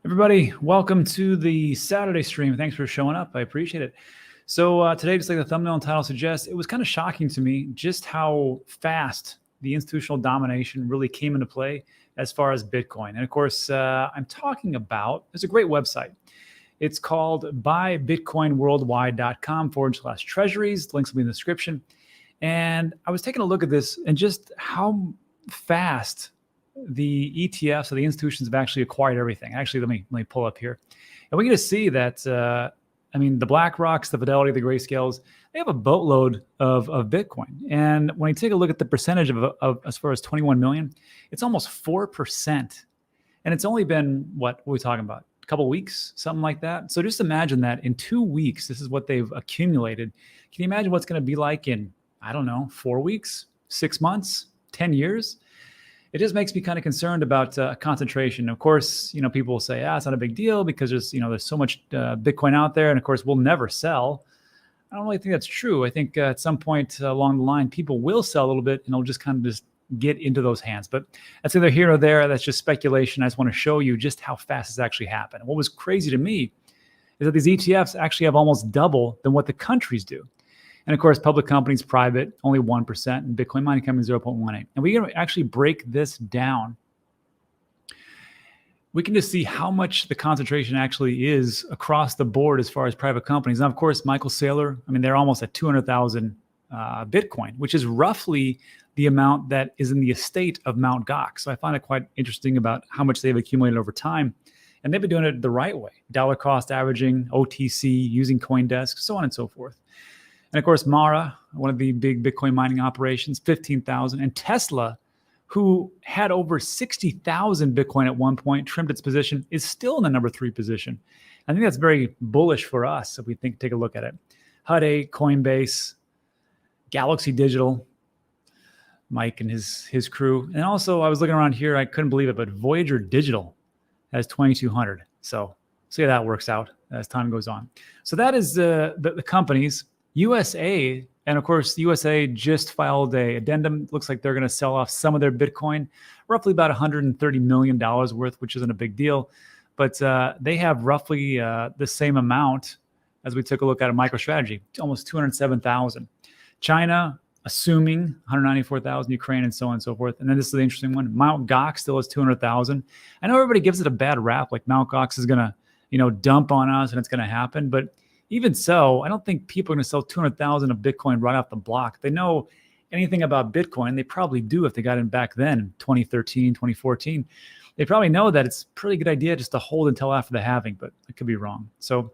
Everybody, welcome to the Saturday stream. Thanks for showing up. I appreciate it. So today, just like the thumbnail and title suggests, it was kind of shocking to me just how fast the institutional domination really came into play as far as Bitcoin. And of course, I'm talking about, there's a great website. It's called buybitcoinworldwide.com/treasuries. Links will be in the description. And I was taking a look at this and just how fast the ETFs, so the institutions, have actually acquired everything. Actually, let me pull up here, and we get to see that. The BlackRocks, the Fidelity, the Grayscales, they have a boatload of Bitcoin. And when you take a look at the percentage of as far as 21 million, it's almost 4%, and it's only been what are we talking about? A couple of weeks, something like that. So just imagine that in 2 weeks, this is what they've accumulated. Can you imagine what's going to be like in 4 weeks, 6 months, 10 years? It just makes me kind of concerned about concentration. Of course, people will say, it's not a big deal because there's so much Bitcoin out there. And of course, we'll never sell. I don't really think that's true. I think at some point along the line, people will sell a little bit and it'll just kind of just get into those hands. But that's either here or there. That's just speculation. I just want to show you just how fast it's actually happened. What was crazy to me is that these ETFs actually have almost double than what the countries do. And of course, public companies, private, only 1%, and Bitcoin mining companies 0.18. And we can actually break this down. We can just see how much the concentration actually is across the board as far as private companies. Now, of course, Michael Saylor, they're almost at 200,000 Bitcoin, which is roughly the amount that is in the estate of Mt. Gox. So I find it quite interesting about how much they've accumulated over time. And they've been doing it the right way, dollar cost averaging, OTC, using CoinDesk, so on and so forth. And of course, Mara, one of the big Bitcoin mining operations, 15,000. And Tesla, who had over 60,000 Bitcoin at one point, trimmed its position, is still in the number 3 position. I think that's very bullish for us if we take a look at it. Hut 8, Coinbase, Galaxy Digital, Mike and his crew. And also, I was looking around here, I couldn't believe it, but Voyager Digital has 2,200. So see how that works out as time goes on. So that is the companies. USA, and of course, USA just filed a addendum. Looks like they're going to sell off some of their Bitcoin, roughly about $130 million worth, which isn't a big deal. But they have roughly the same amount as we took a look at a MicroStrategy, almost 207,000. China, assuming 194,000, Ukraine, and so on and so forth. And then this is the interesting one. Mt. Gox still has 200,000. I know everybody gives it a bad rap, like Mt. Gox is going to, dump on us and it's going to happen. But even so, I don't think people are going to sell 200,000 of Bitcoin right off the block. If they know anything about Bitcoin, they probably do if they got in back then, 2013, 2014. They probably know that it's a pretty good idea just to hold until after the halving, but I could be wrong. So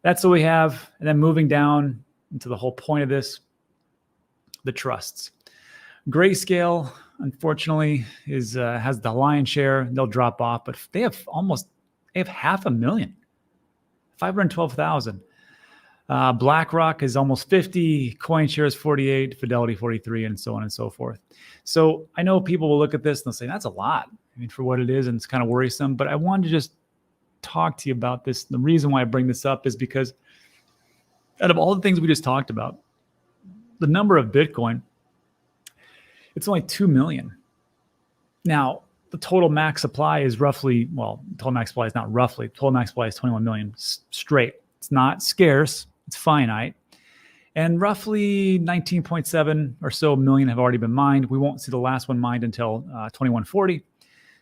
that's what we have. And then moving down into the whole point of this, the trusts. Grayscale, unfortunately, has the lion's share. They'll drop off, but they have 500,000, 512,000. BlackRock is almost 50, CoinShares 48, Fidelity 43, and so on and so forth. So I know people will look at this and they'll say, that's a lot, for what it is, and it's kind of worrisome. But I wanted to just talk to you about this. The reason why I bring this up is because out of all the things we just talked about, the number of Bitcoin, it's only 2 million. Now, the total max supply is roughly, total max supply is not roughly, total max supply is 21 million straight. It's not scarce. It's finite. And roughly 19.7 or so million have already been mined. We won't see the last one mined until 2140.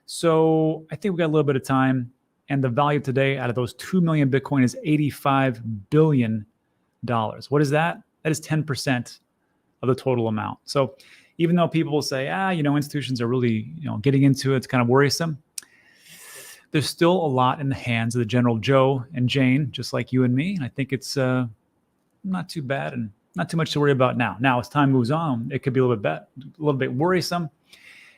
So I think we got a little bit of time. And the value today out of those 2 million Bitcoin is $85 billion. What is that? That is 10% of the total amount. So even though people will say, institutions are really, getting into it, it's kind of worrisome. There's still a lot in the hands of the general Joe and Jane, just like you and me. And I think it's not too bad and not too much to worry about now. Now, as time moves on, it could be a little bit worrisome.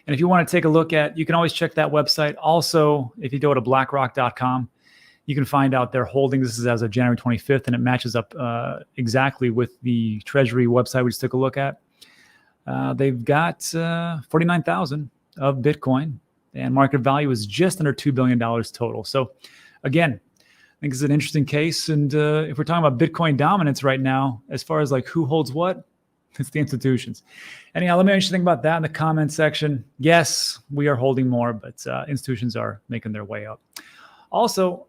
And if you want to take a look at, you can always check that website. Also, if you go to blackrock.com, you can find out their holdings. This is as of January 25th, and it matches up exactly with the Treasury website we just took a look at. They've got 49,000 of Bitcoin, and market value is just under $2 billion total. So again, I think it's an interesting case. And if we're talking about Bitcoin dominance right now, as far as like who holds what, it's the institutions. Anyhow, let me know what you think about that in the comment section. Yes, we are holding more, but institutions are making their way up. Also,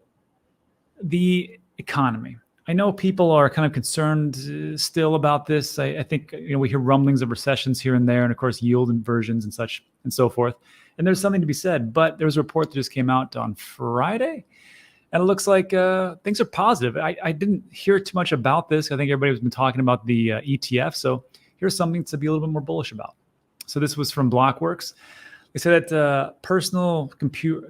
the economy. I know people are kind of concerned still about this. I think we hear rumblings of recessions here and there, and of course yield inversions and such and so forth. And there's something to be said. But there was a report that just came out on Friday, and it looks like things are positive. I didn't hear too much about this. I think everybody's been talking about the ETF. So here's something to be a little bit more bullish about. So this was from Blockworks. They said that personal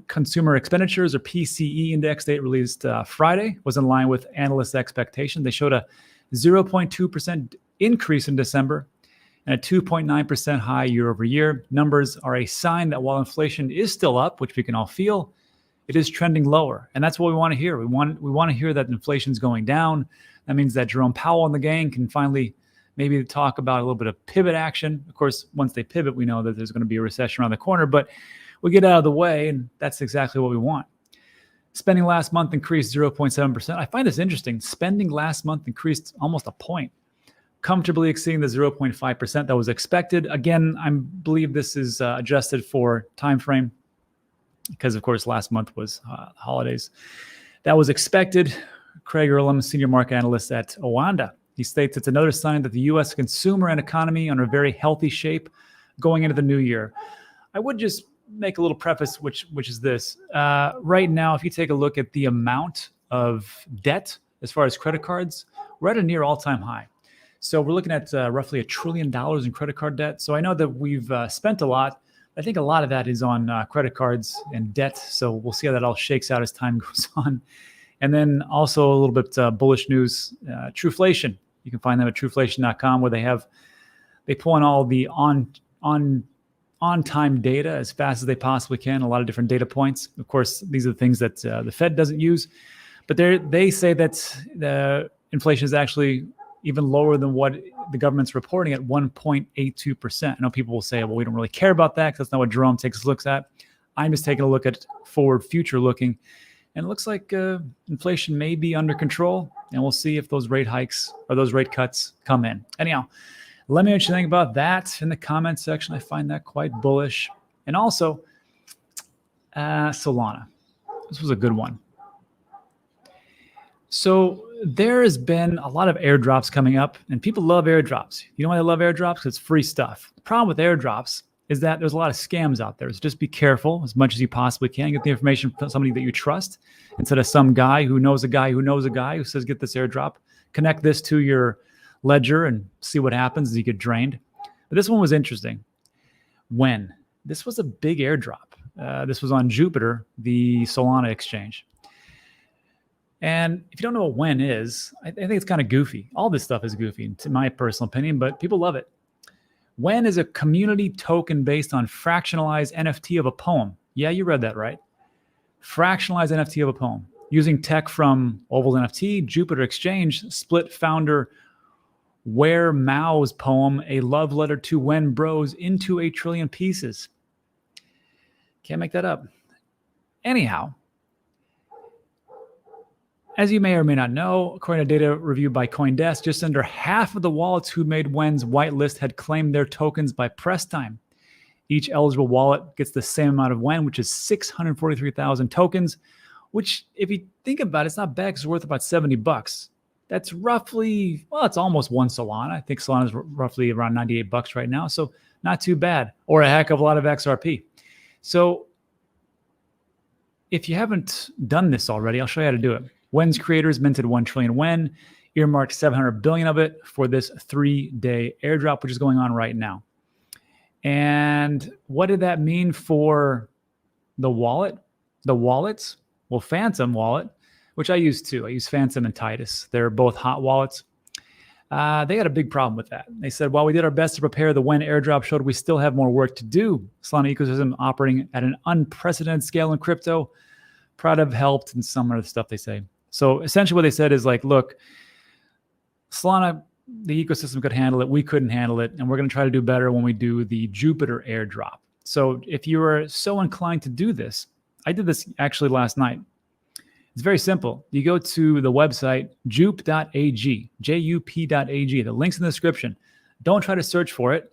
consumer expenditures, or PCE index they released Friday, was in line with analysts' expectations. They showed a 0.2% increase in December and a 2.9% high year over year. Numbers are a sign that while inflation is still up, which we can all feel, it is trending lower. And that's what we want to hear. We want to hear that inflation's going down. That means that Jerome Powell and the gang can finally maybe talk about a little bit of pivot action. Of course, once they pivot, we know that there's going to be a recession around the corner, but we get out of the way, and that's exactly what we want. Spending last month increased 0.7%. I find this interesting. Spending last month increased almost a point, comfortably exceeding the 0.5% that was expected. Again, I believe this is adjusted for time frame because, of course, last month was holidays. That was expected. Craig Earlham, senior market analyst at Oanda. He states it's another sign that the U.S. consumer and economy are in a very healthy shape going into the new year. I would just make a little preface, which is this. Right now, if you take a look at the amount of debt as far as credit cards, we're at a near all-time high. So we're looking at roughly $1 trillion in credit card debt. So I know that we've spent a lot. I think a lot of that is on credit cards and debt. So we'll see how that all shakes out as time goes on. And then also a little bit bullish news, Truflation. You can find them at truflation.com, where they pull in all the on-time data as fast as they possibly can, a lot of different data points. Of course, these are the things that the Fed doesn't use. But they say that the inflation is actually even lower than what the government's reporting at 1.82%. I know people will say, well, we don't really care about that because that's not what Jerome takes looks at. I'm just taking a look at forward future looking. And it looks like inflation may be under control, and we'll see if those rate hikes or those rate cuts come in. Anyhow, let me know what you think about that in the comment section. I find that quite bullish. And also, Solana. This was a good one. So there has been a lot of airdrops coming up, and people love airdrops. You know why they love airdrops? Because it's free stuff. The problem with airdrops is that there's a lot of scams out there. So just be careful as much as you possibly can. Get the information from somebody that you trust instead of some guy who knows a guy who knows a guy who says, get this airdrop. Connect this to your ledger and see what happens as you get drained. But this one was interesting. When? This was a big airdrop. This was on Jupiter, the Solana exchange. And if you don't know what when is, I think it's kind of goofy. All this stuff is goofy, in my personal opinion, but people love it. When is a community token based on fractionalized NFT of a poem? Yeah, you read that right. Fractionalized NFT of a poem. Using tech from Oval NFT, Jupiter Exchange split founder Where Mao's poem, A Love Letter to Wen Bros, into 1 trillion pieces. Can't make that up. Anyhow, as you may or may not know, according to data reviewed by CoinDesk, just under half of the wallets who made Wen's whitelist had claimed their tokens by press time. Each eligible wallet gets the same amount of Wen, which is 643,000 tokens, which, if you think about it, it's not bad because it's worth about $70. That's roughly, well, it's almost one Solana. I think Solana is roughly around $98 right now, so not too bad, or a heck of a lot of XRP. So if you haven't done this already, I'll show you how to do it. Wen's creators minted 1 trillion Wen, earmarked 700 billion of it for this 3-day airdrop, which is going on right now. And what did that mean for the wallet? The wallets? Well, Phantom wallet, which I use too. I use Phantom and Titus. They're both hot wallets. They had a big problem with that. They said, while we did our best to prepare, the Wen airdrop showed we still have more work to do. Solana ecosystem operating at an unprecedented scale in crypto. Proud to have helped, and some other stuff they say. So essentially what they said is like, look, Solana, the ecosystem could handle it. We couldn't handle it. And we're going to try to do better when we do the Jupiter airdrop. So if you are so inclined to do this, I did this actually last night. It's very simple. You go to the website, jup.ag, jup.ag. The link's in the description. Don't try to search for it.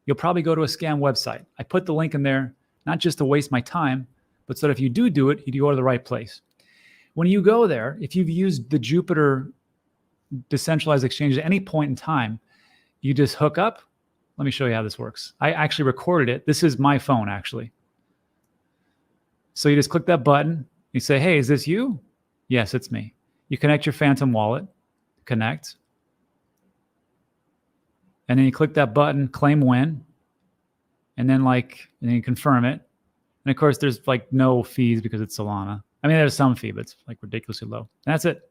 You'll probably go to a scam website. I put the link in there, not just to waste my time, but so that if you do it, you go to the right place. When you go there, if you've used the Jupiter decentralized exchange at any point in time, you just hook up. Let me show you how this works. I actually recorded it. This is my phone, actually. So you just click that button. You say, hey, is this you? Yes, it's me. You connect your Phantom wallet, connect. And then you click that button, claim win. And then you confirm it. And of course, there's like no fees because it's Solana. I mean, there's some fee, but it's like ridiculously low. And that's it.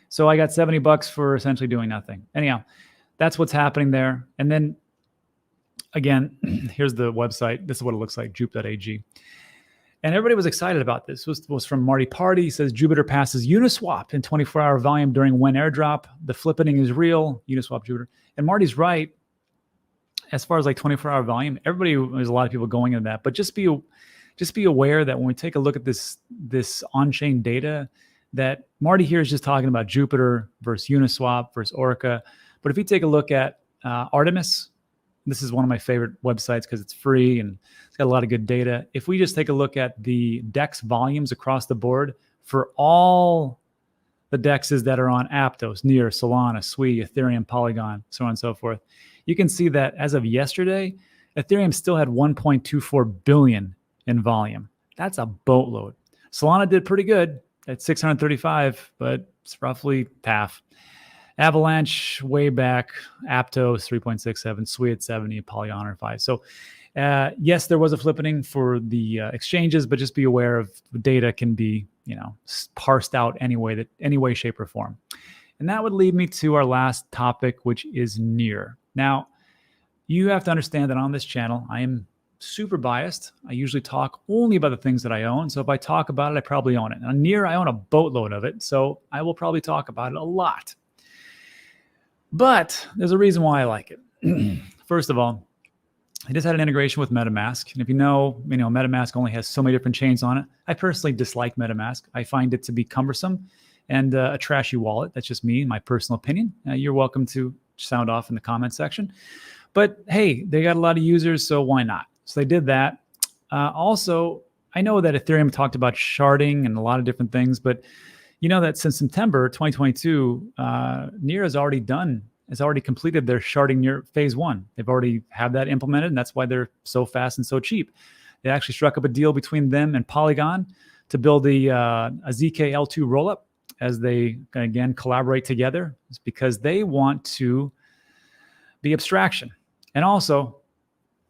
So I got $70 for essentially doing nothing. Anyhow, that's what's happening there. And then again, here's the website. This is what it looks like, jupe.ag. And everybody was excited about this. This was from Marty Party. He says Jupiter passes Uniswap in 24-hour volume during when airdrop. The flippening is real. Uniswap Jupiter. And Marty's right. As far as like 24-hour volume, there's a lot of people going into that. But just be aware that when we take a look at this on-chain data, that Marty here is just talking about Jupiter versus Uniswap versus Orca. But if you take a look at Artemis, this is one of my favorite websites because it's free and it's got a lot of good data. If we just take a look at the DEX volumes across the board for all the DEXs that are on Aptos, Near, Solana, Sui, Ethereum, Polygon, so on and so forth, you can see that as of yesterday, Ethereum still had 1.24 billion in volume. That's a boatload. Solana did pretty good at 635, but it's roughly half. Avalanche way back, Aptos 3.67, Sui at 70, Polygon 105. So yes, there was a flippening for the exchanges, but just be aware of the data can be, parsed out any way, shape, or form. And that would lead me to our last topic, which is Near. Now, you have to understand that on this channel, I am super biased. I usually talk only about the things that I own. So if I talk about it, I probably own it. On Near, I own a boatload of it. So I will probably talk about it a lot. But there's a reason why I like it. First of all, it just had an integration with MetaMask. And if you know, MetaMask only has so many different chains on it. I personally dislike MetaMask. I find it to be cumbersome and a trashy wallet. That's just me, my personal opinion. You're welcome to sound off in the comment section. But hey, they got a lot of users, so why not? So they did that. Also, I know that Ethereum talked about sharding and a lot of different things, but you know that since September 2022, Near has already completed their sharding Near phase 1. They've already had that implemented, and that's why they're so fast and so cheap. They actually struck up a deal between them and Polygon to build a ZK-L2 rollup as they, again, collaborate together. It's because they want to be abstraction. And also,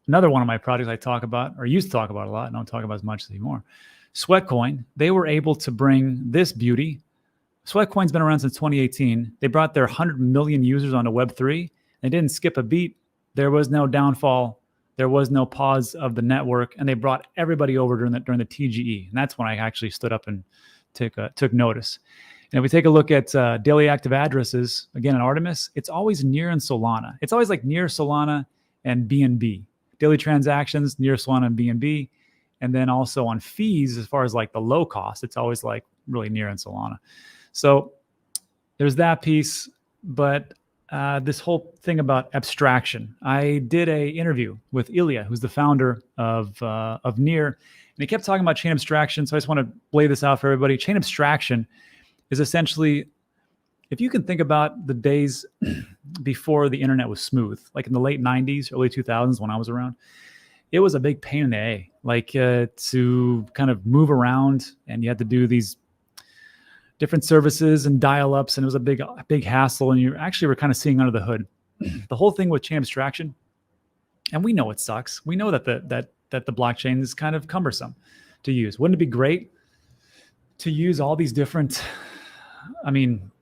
another one of my projects I talk about, or used to talk about a lot, and I don't talk about as much anymore, Sweatcoin. They were able to bring this beauty. Sweatcoin's been around since 2018. They brought their 100 million users onto Web3. They didn't skip a beat. There was no downfall. There was no pause of the network, and they brought everybody over during the TGE. And that's when I actually stood up and took notice. And if we take a look at daily active addresses, again, in Artemis, it's always Near and Solana. It's always like Near, Solana, and BNB. Daily transactions, Near, Solana, and BNB. And then also on fees, as far as like the low cost, it's always like really Near and Solana. So there's that piece. But this whole thing about abstraction, I did a interview with Illia, who's the founder of Near, and he kept talking about chain abstraction. So I just want to lay this out for everybody. Chain abstraction is essentially, if you can think about the days before the internet was smooth, like in the late 90s, early 2000s when I was around, it was a big pain in the A, like to kind of move around, and you had to do these different services and dial-ups, and it was a big hassle, and you actually were kind of seeing under the hood. The whole thing with chain abstraction, and we know it sucks. We know that the blockchain is kind of cumbersome to use. Wouldn't it be great to use all these different,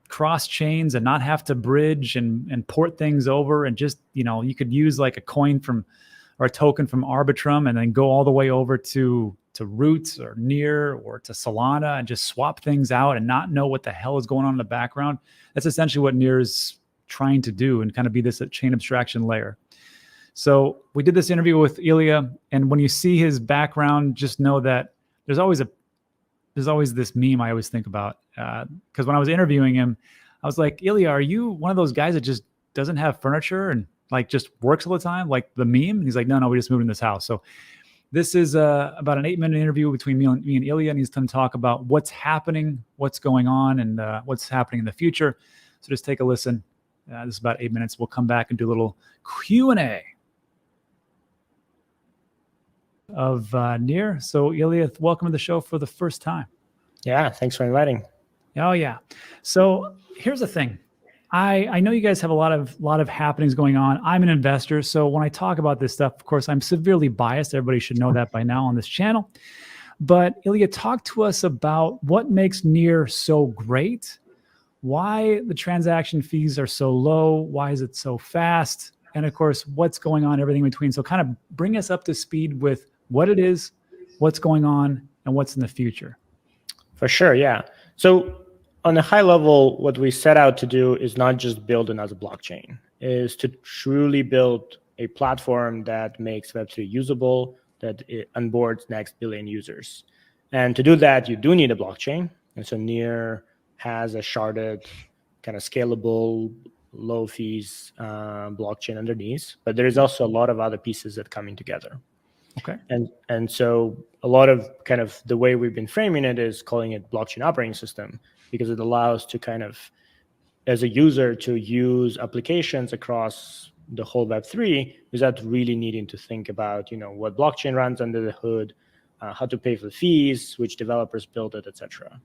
cross chains and not have to bridge and port things over, and just, you could use like a coin or a token from Arbitrum and then go all the way over to Roots or Near or to Solana and just swap things out and not know what the hell is going on in the background. That's essentially what Near is trying to do, and kind of be this chain abstraction layer. So we did this interview with Illia, and when you see his background, just know that there's always this meme I always think about, because when I was interviewing him, I was like, Illia, are you one of those guys that just doesn't have furniture and like just works all the time, like the meme? And he's like, no, we just moved in this house. So This is about an 8-minute interview between me and Illia, and he's going to talk about what's happening, what's going on, and what's happening in the future. So just take a listen. This is about 8 minutes. We'll come back and do a little Q&A of Nir. So Illia, welcome to the show for the first time. Yeah, thanks for inviting. Oh yeah. So here's the thing. I know you guys have a lot of happenings going on. I'm an investor, so when I talk about this stuff, of course, I'm severely biased. Everybody should know that by now on this channel. But Illia, talk to us about what makes Nir so great, why the transaction fees are so low, why is it so fast, and of course, what's going on, everything in between. So kind of bring us up to speed with what it is, what's going on, and what's in the future. For sure, yeah. So on a high level, what we set out to do is not just build another blockchain, is to truly build a platform that makes Web3 usable, that it onboards next billion users. And to do that, you do need a blockchain. And so Nir has a sharded, kind of scalable, low fees blockchain underneath, but there is also a lot of other pieces that come in together. Okay. And so a lot of kind of the way we've been framing it is calling it blockchain operating system, because it allows to kind of, as a user, to use applications across the whole Web3 without really needing to think about, what blockchain runs under the hood, how to pay for the fees, which developers build it, etc.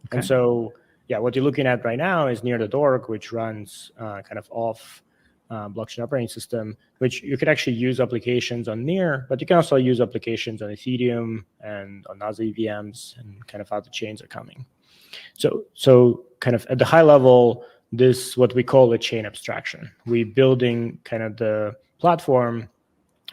Okay. And so, yeah, what you're looking at right now is Nir.org, which runs kind of off blockchain operating system, which you could actually use applications on Nir, but you can also use applications on Ethereum and on other EVMs, and kind of other chains are coming. So kind of at the high level, this what we call a chain abstraction. We're building kind of the platform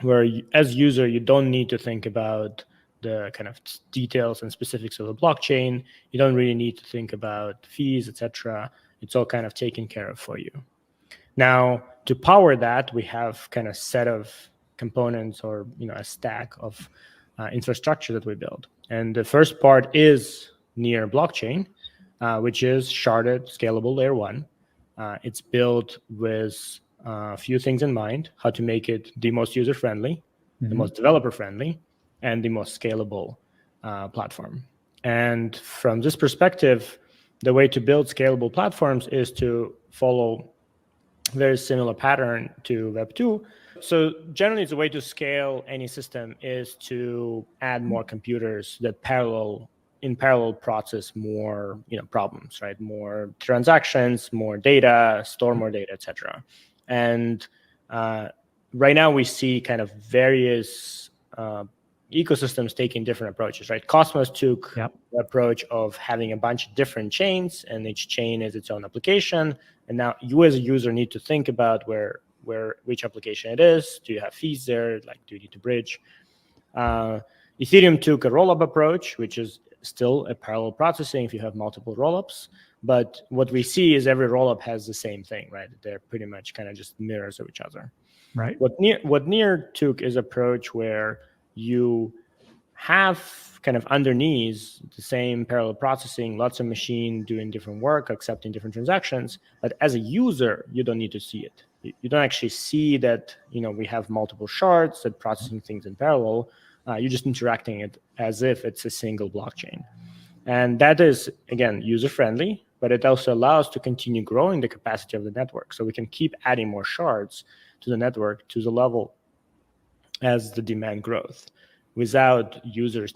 where as user, you don't need to think about the kind of details and specifics of the blockchain. You don't really need to think about fees, etc. It's all kind of taken care of for you. Now, to power that, we have kind of set of components, or a stack of infrastructure that we build. And the first part is Nir blockchain, which is sharded, scalable layer 1. It's built with a few things in mind: how to make it the most user-friendly, the most developer-friendly, and the most scalable platform. And from this perspective, the way to build scalable platforms is to follow very similar pattern to Web2. So generally, the way to scale any system is to add more computers that in parallel process more problems, right? More transactions, more data, store more data, etc. And right now we see kind of various ecosystems taking different approaches, right? Cosmos took the approach of having a bunch of different chains, and each chain is its own application. And now you as a user need to think about which application it is. Do you have fees there? Like, do you need to bridge? Ethereum took a rollup approach, which is still a parallel processing if you have multiple rollups. But what we see is every rollup has the same thing, right? They're pretty much kind of just mirrors of each other. Right. What Nir took is approach where you have kind of underneath the same parallel processing, lots of machine doing different work, accepting different transactions. But as a user, you don't need to see it. You don't actually see that, we have multiple shards that processing things in parallel. You're just interacting it as if it's a single blockchain. And that is, again, user-friendly, but it also allows to continue growing the capacity of the network. So we can keep adding more shards to the network to the level as the demand grows, without users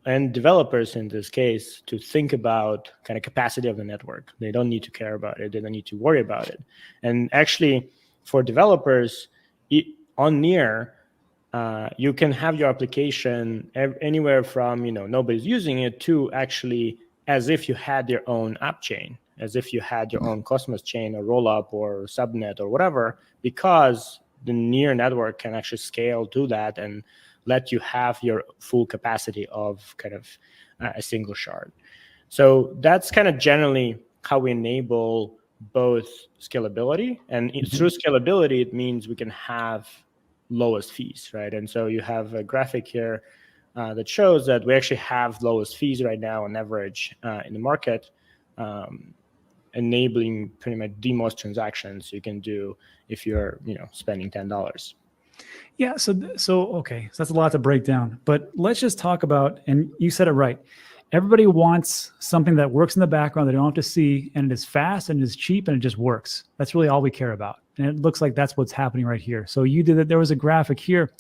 and developers in this case to think about kind of capacity of the network. They don't need to care about it. They don't need to worry about it. And actually, for developers on Nir, you can have your application anywhere from nobody's using it to actually as if you had your own app chain, as if you had your own Cosmos chain or rollup or subnet or whatever, because the Nir network can actually scale to that and let you have your full capacity of kind of a single shard. So that's kind of generally how we enable both scalability, and through scalability, it means we can have lowest fees, right? And so you have a graphic here that shows that we actually have lowest fees right now on average in the market, enabling pretty much the most transactions you can do if you're spending $10. Yeah. So okay. So that's a lot to break down. But let's just talk about, and you said it right. Everybody wants something that works in the background they don't have to see, and it is fast and it is cheap and it just works. That's really all we care about. And it looks like that's what's happening right here. So you did it. There was a graphic here.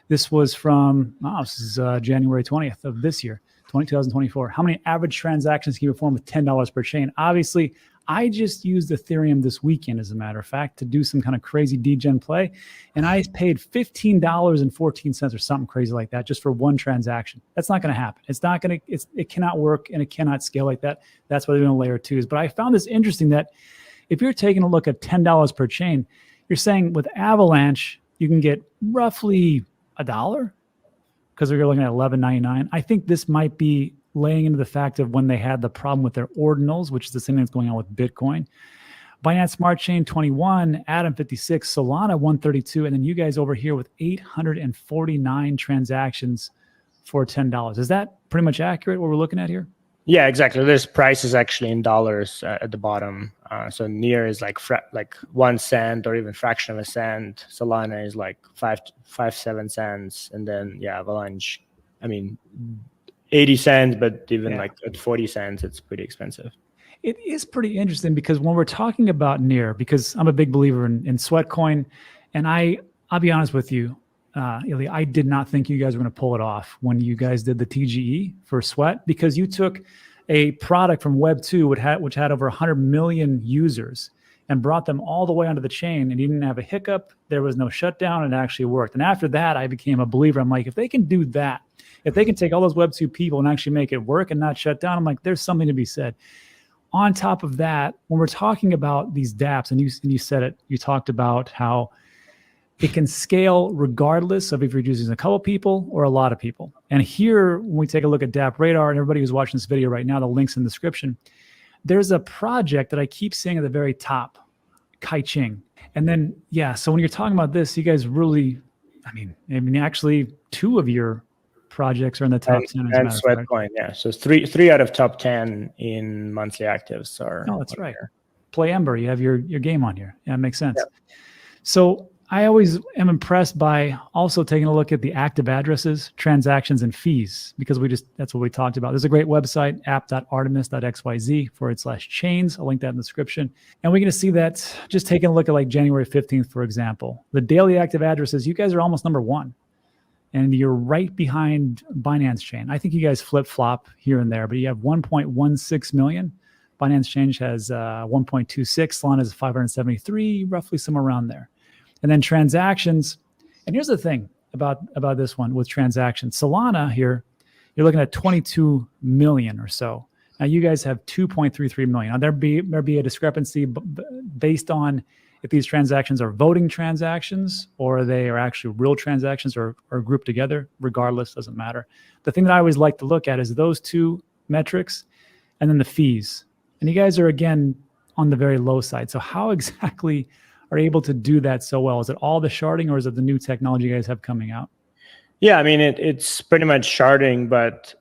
This was from, this is January 20th of this year, 2024. How many average transactions can you perform with $10 per chain? Obviously, I just used Ethereum this weekend, as a matter of fact, to do some kind of crazy degen play. And I paid $15.14 or something crazy like that just for one transaction. That's not going to happen. It's not going to, it cannot work and it cannot scale like that. That's why they're doing layer twos. But I found this interesting that if you're taking a look at $10 per chain, you're saying with Avalanche, you can get roughly $1 because we're looking at $11.99. I think this might be laying into the fact of when they had the problem with their ordinals, which is the same thing that's going on with Bitcoin. Binance Smart Chain 21, Atom 56, Solana 132, and then you guys over here with 849 transactions for $10. Is that pretty much accurate what we're looking at here? Yeah, exactly. This price is actually in dollars at the bottom. So Near is like 1 cent or even fraction of a cent. Solana is like 7 cents, and then Avalanche, I mean, 80 cents, but even like at 40 cents, it's pretty expensive. It is pretty interesting because when we're talking about Near, because I'm a big believer in Sweatcoin, and I'll be honest with you, Illia, I did not think you guys were going to pull it off when you guys did the TGE for Sweat, because you took a product from Web 2, which had over 100 million users, and brought them all the way onto the chain, and you didn't have a hiccup. There was no shutdown, and it actually worked. And after that, I became a believer. I'm like, if they can do that, if they can take all those Web 2 people and actually make it work and not shut down, I'm like, there's something to be said. On top of that, when we're talking about these dApps, and you said it, you talked about how it can scale regardless of if you're using a couple people or a lot of people. And here, when we take a look at dApp Radar, and everybody who's watching this video right now, the link's in the description, there's a project that I keep seeing at the very top, Kai-Ching. And then, so when you're talking about this, you guys really, I mean, actually, 2 of your projects are in the top 10. And Sweatcoin, So it's three out of top 10 in monthly actives are. Oh, that's right. Here. Play Ember, you have your game on here. Yeah, it makes sense. Yeah. So I always am impressed by also taking a look at the active addresses, transactions, and fees, because that's what we talked about. There's a great website, app.artemis.xyz/chains. I'll link that in the description. And we're going to see that just taking a look at like January 15th, for example. The daily active addresses, you guys are almost number 1. And you're right behind Binance Chain. I think you guys flip-flop here and there, but you have 1.16 million. Binance Chain has 1.26. Solana is 573, roughly somewhere around there. And then transactions, and here's the thing about this one with transactions. Solana here, you're looking at 22 million or so. Now you guys have 2.33 million. Now there be a discrepancy based on if these transactions are voting transactions or they are actually real transactions or grouped together. Regardless, doesn't matter. The thing that I always like to look at is those 2 metrics and then the fees. And you guys are, again, on the very low side. So how exactly are able to do that so well? Is it all the sharding, or is it the new technology you guys have coming out? Yeah, I mean, it's pretty much sharding, but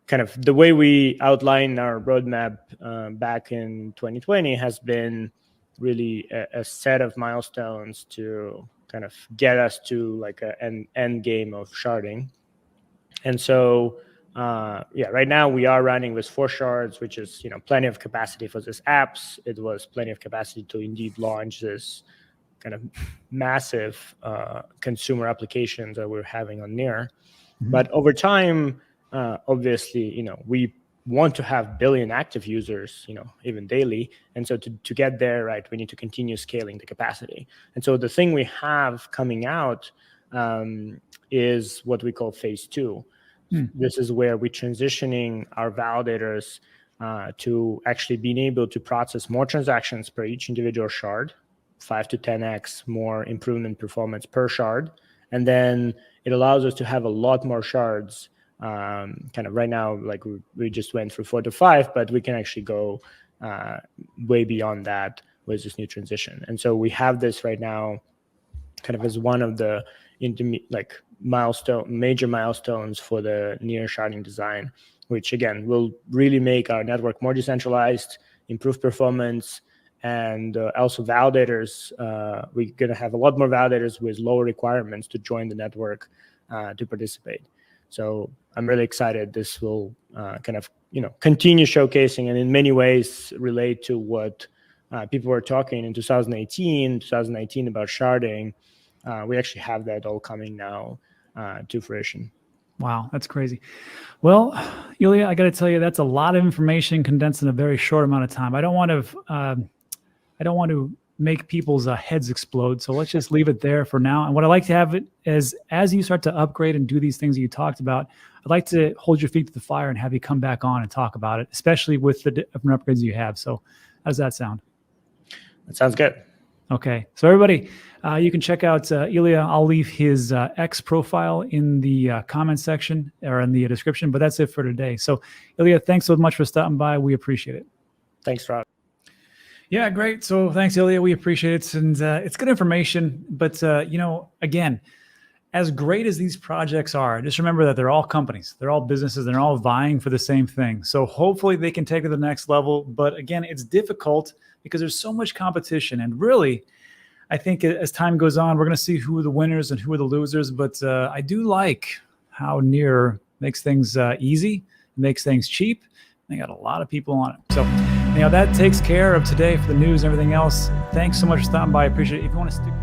kind of the way we outlined our roadmap back in 2020 has been really a set of milestones to kind of get us to like an end game of sharding. And so, right now we are running with 4 shards, which is, plenty of capacity for these apps. It was plenty of capacity to indeed launch this kind of massive consumer applications that we're having on Near. Mm-hmm. But over time, obviously, we want to have billion active users, even daily. And so to get there, right, we need to continue scaling the capacity. And so the thing we have coming out is what we call phase 2. This is where we're transitioning our validators to actually being able to process more transactions per each individual shard, 5 to 10x more improvement performance per shard. And then it allows us to have a lot more shards. Kind of right now, like we just went through 4 to 5, but we can actually go way beyond that with this new transition. And so we have this right now kind of as one of the major milestones for the Near sharding design, which again will really make our network more decentralized, improve performance, and also validators. We're going to have a lot more validators with lower requirements to join the network to participate. So I'm really excited. This will kind of continue showcasing and in many ways relate to what people were talking in 2018, 2019 about sharding. We actually have that all coming now to fruition. Wow, that's crazy. Well, Illia, I got to tell you, that's a lot of information condensed in a very short amount of time. I don't want to make people's heads explode. So let's just leave it there for now. And what I like to have it is, as you start to upgrade and do these things that you talked about, I'd like to hold your feet to the fire and have you come back on and talk about it, especially with the different upgrades you have. So how does that sound? That sounds good. Okay. So everybody, you can check out Illia. I'll leave his X profile in the comment section or in the description, but that's it for today. So Illia, thanks so much for stopping by. We appreciate it. Thanks, Rob. Yeah, great. So thanks, Illia. We appreciate it. And it's good information. But, again, as great as these projects are, just remember that they're all companies. They're all businesses. They're all vying for the same thing. So hopefully they can take it to the next level. But again, it's difficult because there's so much competition. And really, I think as time goes on, we're going to see who are the winners and who are the losers. But I do like how Near makes things easy, makes things cheap. They got a lot of people on it. So that takes care of today for the news and everything else. Thanks so much for stopping by. I appreciate it. If you want to stick